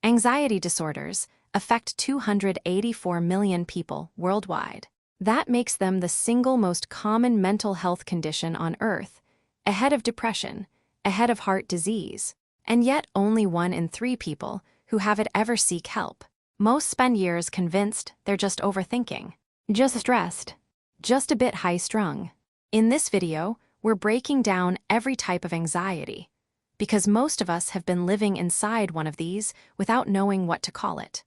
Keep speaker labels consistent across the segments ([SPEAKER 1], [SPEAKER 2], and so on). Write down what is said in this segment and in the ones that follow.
[SPEAKER 1] Anxiety disorders affect 284 million people worldwide. That makes them the single most common mental health condition on Earth, ahead of depression, ahead of heart disease, and yet only 1 in 3 people who have it ever seek help. Most spend years convinced they're just overthinking, just stressed, just a bit high-strung. In this video, we're breaking down every type of anxiety, because most of us have been living inside one of these without knowing what to call it.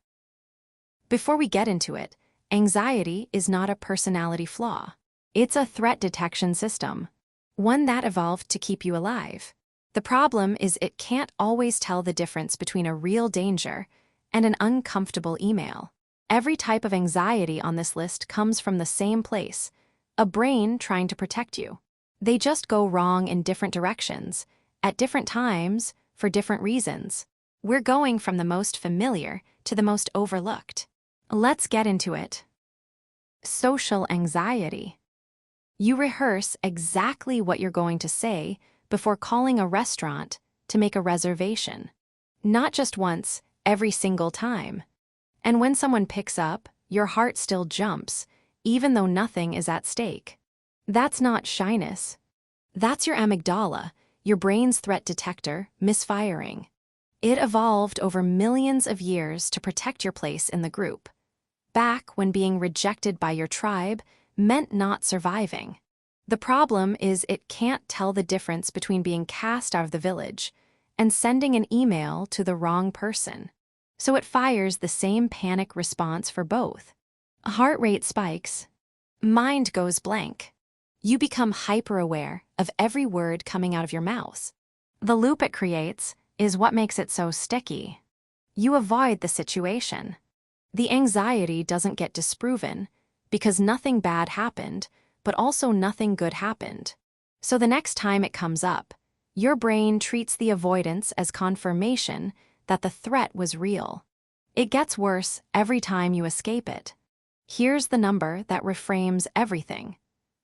[SPEAKER 1] Before we get into it, anxiety is not a personality flaw. It's a threat detection system, one that evolved to keep you alive. The problem is it can't always tell the difference between a real danger and an uncomfortable email. Every type of anxiety on this list comes from the same place, a brain trying to protect you. They just go wrong in different directions, at different times, for different reasons. We're going from the most familiar to the most overlooked. Let's get into it. Social anxiety. You rehearse exactly what you're going to say before calling a restaurant to make a reservation. Not just once, every single time. And when someone picks up, your heart still jumps, even though nothing is at stake. That's not shyness. That's your amygdala, your brain's threat detector, misfiring. It evolved over millions of years to protect your place in the group, back when being rejected by your tribe meant not surviving. The problem is it can't tell the difference between being cast out of the village and sending an email to the wrong person. So it fires the same panic response for both. Heart rate spikes. Mind goes blank. You become hyper-aware of every word coming out of your mouth. The loop it creates is what makes it so sticky. You avoid the situation. The anxiety doesn't get disproven because nothing bad happened, but also nothing good happened. So the next time it comes up, your brain treats the avoidance as confirmation that the threat was real. It gets worse every time you escape it. Here's the number that reframes everything.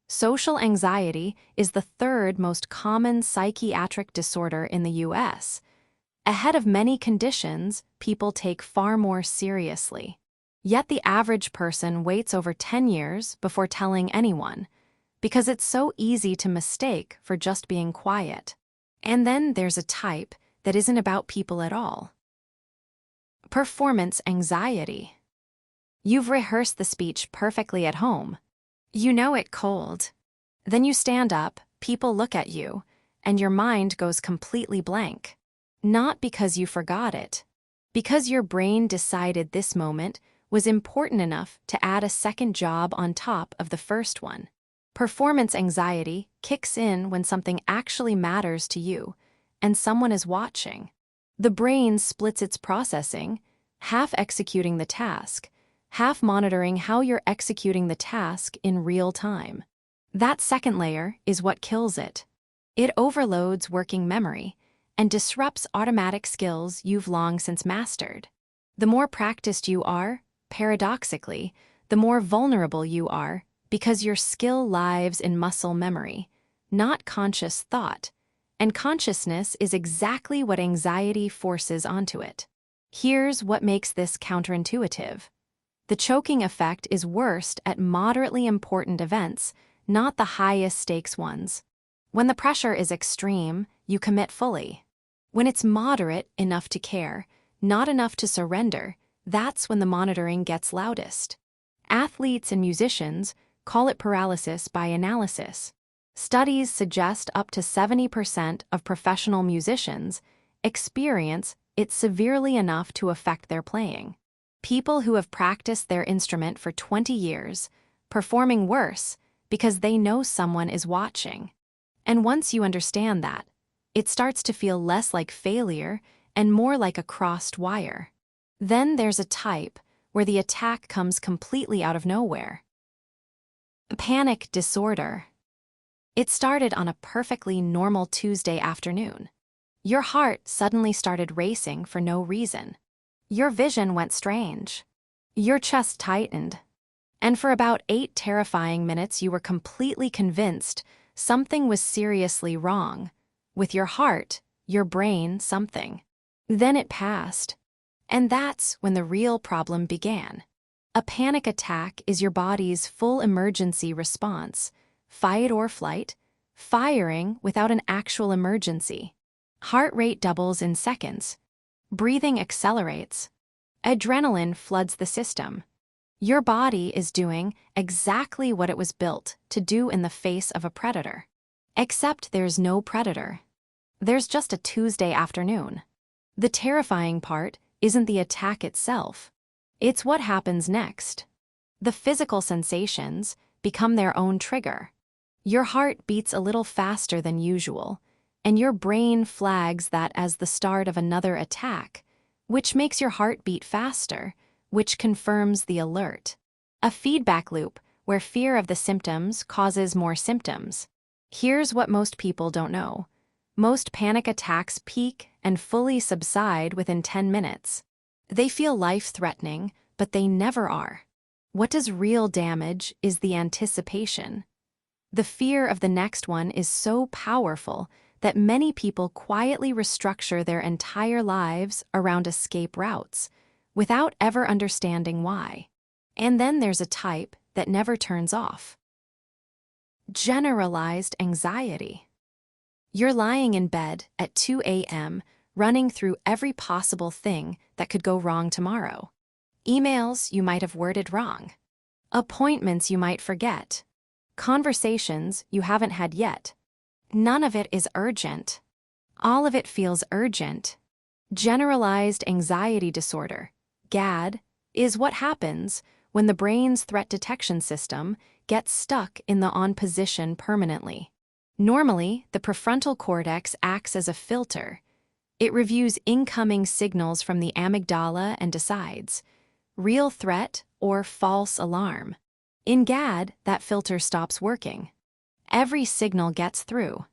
[SPEAKER 1] Social anxiety is the 3rd most common psychiatric disorder in the US, ahead of many conditions people take far more seriously. Yet the average person waits over 10 years before telling anyone, because it's so easy to mistake for just being quiet. And then there's a type that isn't about people at all. Performance anxiety. You've rehearsed the speech perfectly at home. You know it cold. Then you stand up, people look at you, and your mind goes completely blank. Not because you forgot it, because your brain decided this moment was important enough to add a second job on top of the first one. Performance anxiety kicks in when something actually matters to you and someone is watching. The brain splits its processing, half executing the task, half monitoring how you're executing the task in real time. That second layer is what kills it. It overloads working memory and disrupts automatic skills you've long since mastered. The more practiced you are, paradoxically, the more vulnerable you are because your skill lives in muscle memory, not conscious thought, and consciousness is exactly what anxiety forces onto it. Here's what makes this counterintuitive. The choking effect is worst at moderately important events, not the highest stakes ones. When the pressure is extreme, you commit fully. When it's moderate enough to care, not enough to surrender, that's when the monitoring gets loudest. Athletes and musicians call it paralysis by analysis. Studies suggest up to 70% of professional musicians experience it severely enough to affect their playing. People who have practiced their instrument for 20 years, performing worse because they know someone is watching. And once you understand that, it starts to feel less like failure and more like a crossed wire. Then there's a type where the attack comes completely out of nowhere. Panic disorder. It started on a perfectly normal Tuesday afternoon. Your heart suddenly started racing for no reason. Your vision went strange. Your chest tightened. And for about 8 terrifying minutes you were completely convinced something was seriously wrong. With your heart, your brain, something. Then it passed. And that's when the real problem began. A panic attack is your body's full emergency response, fight or flight, firing without an actual emergency. Heart rate doubles in seconds. Breathing accelerates. Adrenaline floods the system. Your body is doing exactly what it was built to do in the face of a predator. Except there's no predator. There's just a Tuesday afternoon. The terrifying part isn't the attack itself. It's what happens next. The physical sensations become their own trigger. Your heart beats a little faster than usual, and your brain flags that as the start of another attack, which makes your heart beat faster, which confirms the alert. A feedback loop where fear of the symptoms causes more symptoms. Here's what most people don't know. Most panic attacks peak and fully subside within 10 minutes. They feel life-threatening, but they never are. What does real damage is the anticipation. The fear of the next one is so powerful that many people quietly restructure their entire lives around escape routes, without ever understanding why. And then there's a type that never turns off. Generalized anxiety. You're lying in bed at 2 a.m., running through every possible thing that could go wrong tomorrow. Emails you might have worded wrong. Appointments you might forget. Conversations you haven't had yet. None of it is urgent. All of it feels urgent. Generalized anxiety disorder, GAD, is what happens when the brain's threat detection system gets stuck in the on position permanently. Normally, the prefrontal cortex acts as a filter. It reviews incoming signals from the amygdala and decides, real threat or false alarm. In GAD, that filter stops working. Every signal gets through.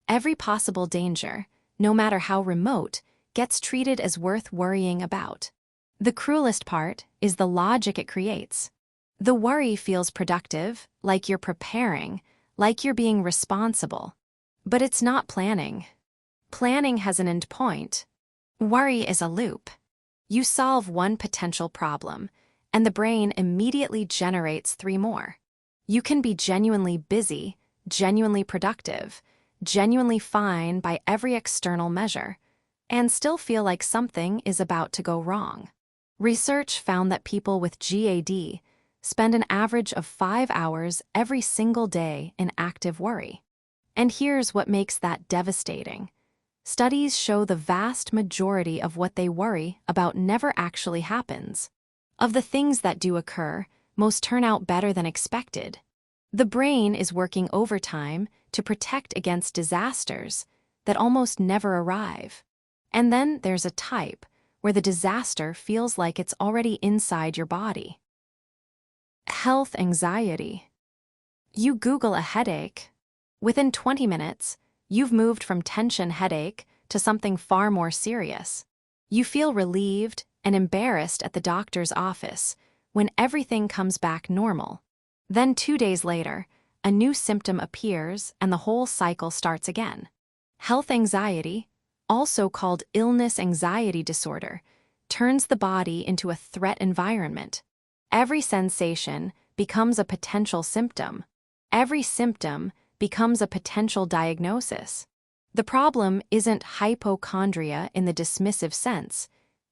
[SPEAKER 1] Every possible danger, no matter how remote, gets treated as worth worrying about. The cruelest part is the logic it creates. The worry feels productive, like you're preparing, like you're being responsible. But it's not planning. Planning has an end point. Worry is a loop. You solve one potential problem, and the brain immediately generates 3 more. You can be genuinely busy, genuinely productive, genuinely fine by every external measure, and still feel like something is about to go wrong. Research found that people with GAD spend an average of 5 hours every single day in active worry. And here's what makes that devastating. Studies show the vast majority of what they worry about never actually happens. Of the things that do occur, most turn out better than expected. The brain is working overtime to protect against disasters that almost never arrive. And then there's a type where the disaster feels like it's already inside your body. Health anxiety. You Google a headache. Within 20 minutes, you've moved from tension headache to something far more serious. You feel relieved and embarrassed at the doctor's office when everything comes back normal. Then 2 days later, a new symptom appears and the whole cycle starts again. Health anxiety, also called illness anxiety disorder, turns the body into a threat environment. Every sensation becomes a potential symptom. Every symptom becomes a potential diagnosis. The problem isn't hypochondria in the dismissive sense.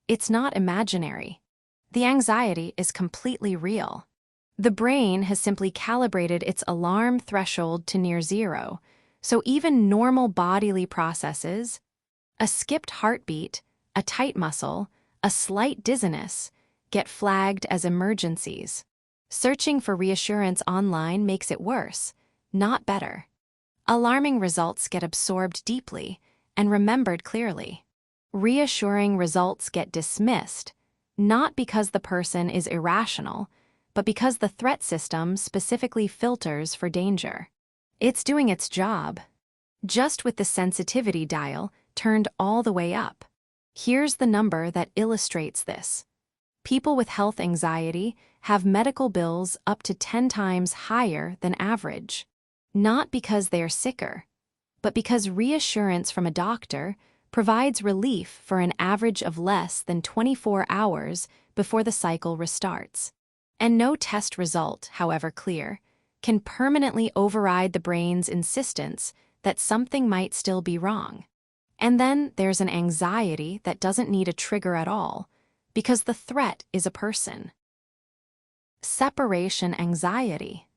[SPEAKER 1] It's not imaginary. The anxiety is completely real. The brain has simply calibrated its alarm threshold to near 0, so even normal bodily processes, a skipped heartbeat, a tight muscle, a slight dizziness, get flagged as emergencies. Searching for reassurance online makes it worse, not better. Alarming results get absorbed deeply and remembered clearly. Reassuring results get dismissed, not because the person is irrational, but because the threat system specifically filters for danger. It's doing its job, just with the sensitivity dial turned all the way up. Here's the number that illustrates this. People with health anxiety have medical bills up to 10 times higher than average. Not because they are sicker, but because reassurance from a doctor provides relief for an average of less than 24 hours before the cycle restarts. And no test result, however clear, can permanently override the brain's insistence that something might still be wrong. And then there's an anxiety that doesn't need a trigger at all, because the threat is a person. Separation anxiety.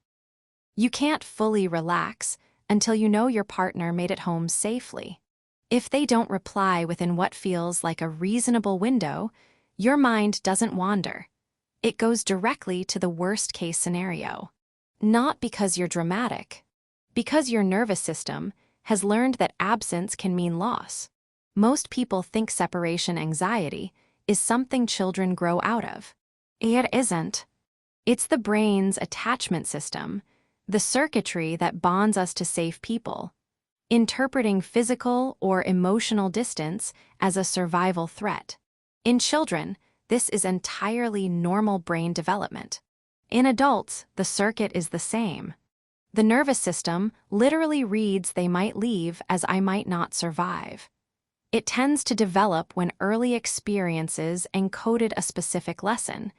[SPEAKER 1] You can't fully relax until you know your partner made it home safely. If they don't reply within what feels like a reasonable window, your mind doesn't wander. It goes directly to the worst-case scenario. Not because you're dramatic, because your nervous system has learned that absence can mean loss. Most people think separation anxiety is something children grow out of. It isn't. It's the brain's attachment system, the circuitry that bonds us to safe people, interpreting physical or emotional distance as a survival threat. In children, this is entirely normal brain development. In adults, the circuit is the same. The nervous system literally reads "they might leave" as "I might not survive." It tends to develop when early experiences encoded a specific lesson.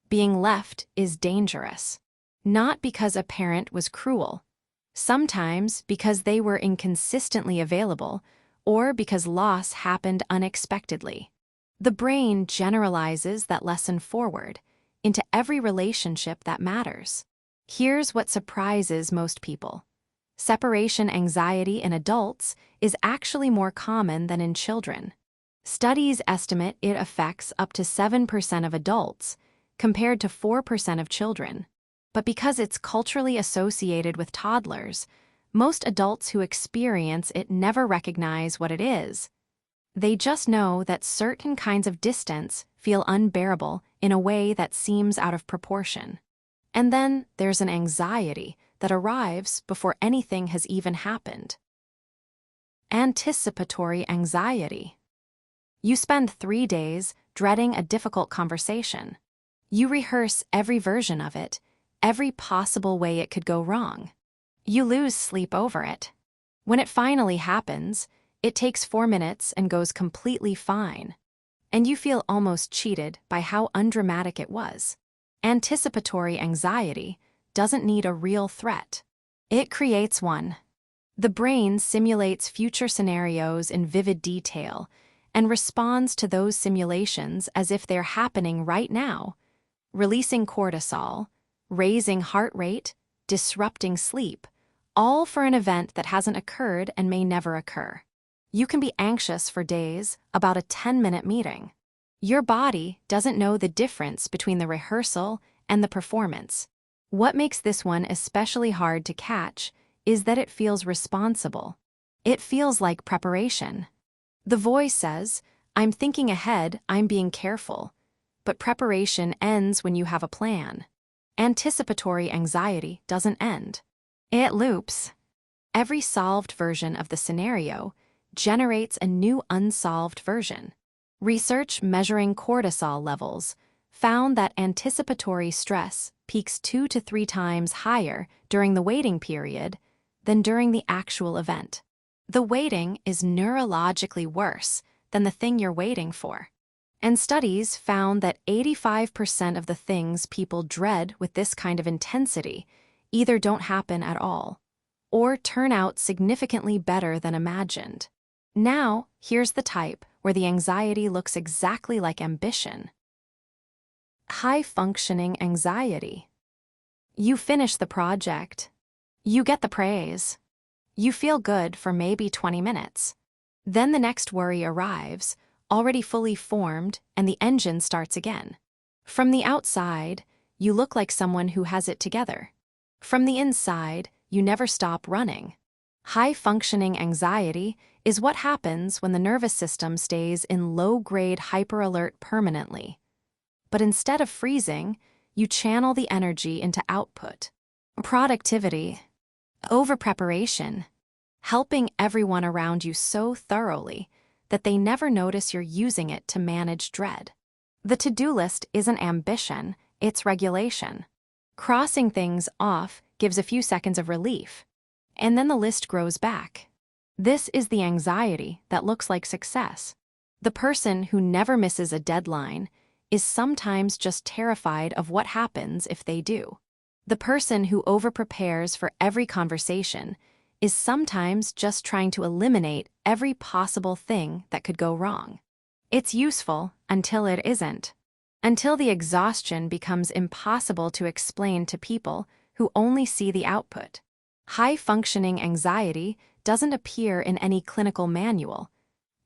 [SPEAKER 1] Being left is dangerous. Not because a parent was cruel. Sometimes because they were inconsistently available, or because loss happened unexpectedly. The brain generalizes that lesson forward into every relationship that matters. Here's what surprises most people. Separation anxiety in adults is actually more common than in children. Studies estimate it affects up to 7% of adults, compared to 4% of children. But because it's culturally associated with toddlers, most adults who experience it never recognize what it is. They just know that certain kinds of distance feel unbearable in a way that seems out of proportion. And then there's an anxiety that arrives before anything has even happened. Anticipatory anxiety. You spend 3 days dreading a difficult conversation. You rehearse every version of it, every possible way it could go wrong. You lose sleep over it. When it finally happens, it takes 4 minutes and goes completely fine. And you feel almost cheated by how undramatic it was. Anticipatory anxiety doesn't need a real threat. It creates one. The brain simulates future scenarios in vivid detail and responds to those simulations as if they're happening right now, releasing cortisol, raising heart rate, disrupting sleep, all for an event that hasn't occurred and may never occur. You can be anxious for days about a 10-minute meeting. Your body doesn't know the difference between the rehearsal and the performance. What makes this one especially hard to catch is that it feels responsible. It feels like preparation. The voice says, "I'm thinking ahead, I'm being careful." But preparation ends when you have a plan. Anticipatory anxiety doesn't end. It loops. Every solved version of the scenario generates a new unsolved version. Research measuring cortisol levels found that anticipatory stress peaks 2 to 3 times higher during the waiting period than during the actual event. The waiting is neurologically worse than the thing you're waiting for. And studies found that 85% of the things people dread with this kind of intensity either don't happen at all or turn out significantly better than imagined. Now, here's the type where the anxiety looks exactly like ambition. High-functioning anxiety. You finish the project. You get the praise. You feel good for maybe 20 minutes. Then the next worry arrives, already fully formed, and the engine starts again. From the outside, you look like someone who has it together. From the inside, you never stop running. High-functioning anxiety is what happens when the nervous system stays in low-grade hyperalert permanently. But instead of freezing, you channel the energy into output. Productivity, over-preparation, helping everyone around you so thoroughly that they never notice you're using it to manage dread. The to-do list isn't ambition, it's regulation. Crossing things off gives a few seconds of relief, and then the list grows back. This is the anxiety that looks like success. The person who never misses a deadline is sometimes just terrified of what happens if they do. The person who overprepares for every conversation is sometimes just trying to eliminate every possible thing that could go wrong. It's useful until it isn't. Until the exhaustion becomes impossible to explain to people who only see the output. High-functioning anxiety doesn't appear in any clinical manual.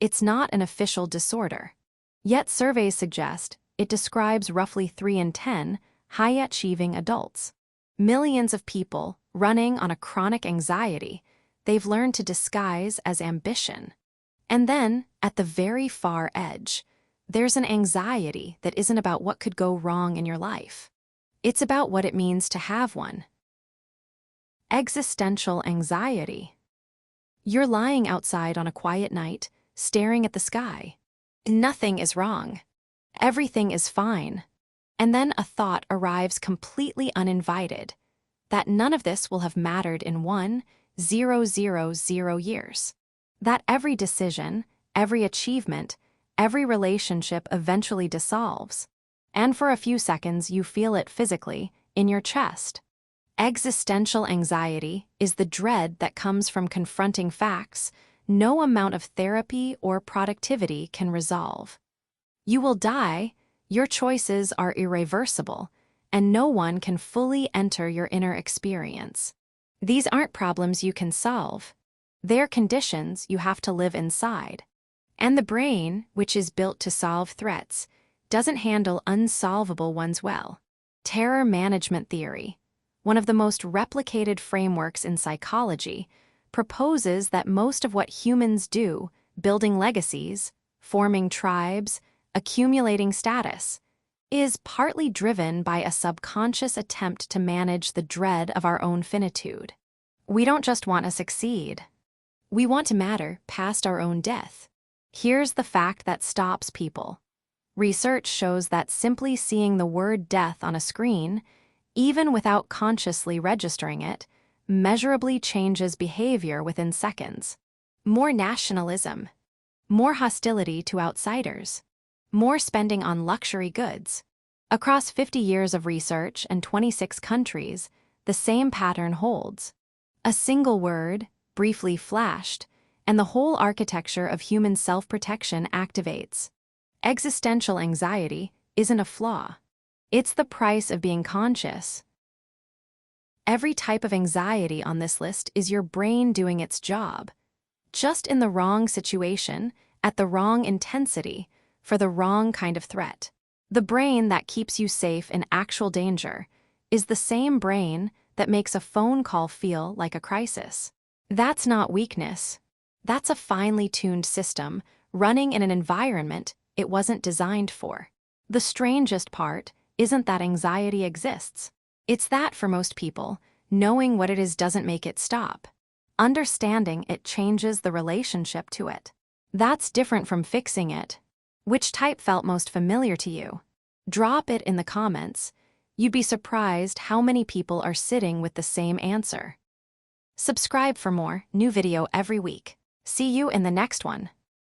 [SPEAKER 1] It's not an official disorder. Yet surveys suggest it describes roughly 3 in 10 high-achieving adults. Millions of people running on a chronic anxiety they've learned to disguise as ambition. And then, at the very far edge, there's an anxiety that isn't about what could go wrong in your life. It's about what it means to have one. Existential anxiety. You're lying outside on a quiet night, staring at the sky. Nothing is wrong. Everything is fine. And then a thought arrives completely uninvited, that none of this will have mattered in 1,000 years. That every decision, every achievement, every relationship eventually dissolves. And for a few seconds you feel it physically, in your chest. Existential anxiety is the dread that comes from confronting facts no amount of therapy or productivity can resolve. You will die, your choices are irreversible, and no one can fully enter your inner experience. These aren't problems you can solve. They're conditions you have to live inside. And the brain, which is built to solve threats, doesn't handle unsolvable ones well. Terror management theory, one of the most replicated frameworks in psychology, proposes that most of what humans do, building legacies, forming tribes, accumulating status, is partly driven by a subconscious attempt to manage the dread of our own finitude. We don't just want to succeed. We want to matter past our own death. Here's the fact that stops people. Research shows that simply seeing the word death on a screen, even without consciously registering it, measurably changes behavior within seconds. More nationalism, more hostility to outsiders, more spending on luxury goods. Across 50 years of research and 26 countries, the same pattern holds. A single word, briefly flashed, and the whole architecture of human self-protection activates. Existential anxiety isn't a flaw. It's the price of being conscious. Every type of anxiety on this list is your brain doing its job, just in the wrong situation, at the wrong intensity, for the wrong kind of threat. The brain that keeps you safe in actual danger is the same brain that makes a phone call feel like a crisis. That's not weakness. That's a finely tuned system running in an environment it wasn't designed for. The strangest part isn't that anxiety exists. It's that for most people, knowing what it is doesn't make it stop. Understanding it changes the relationship to it. That's different from fixing it. Which type felt most familiar to you? Drop it in the comments. You'd be surprised how many people are sitting with the same answer. Subscribe for more, new video every week. See you in the next one.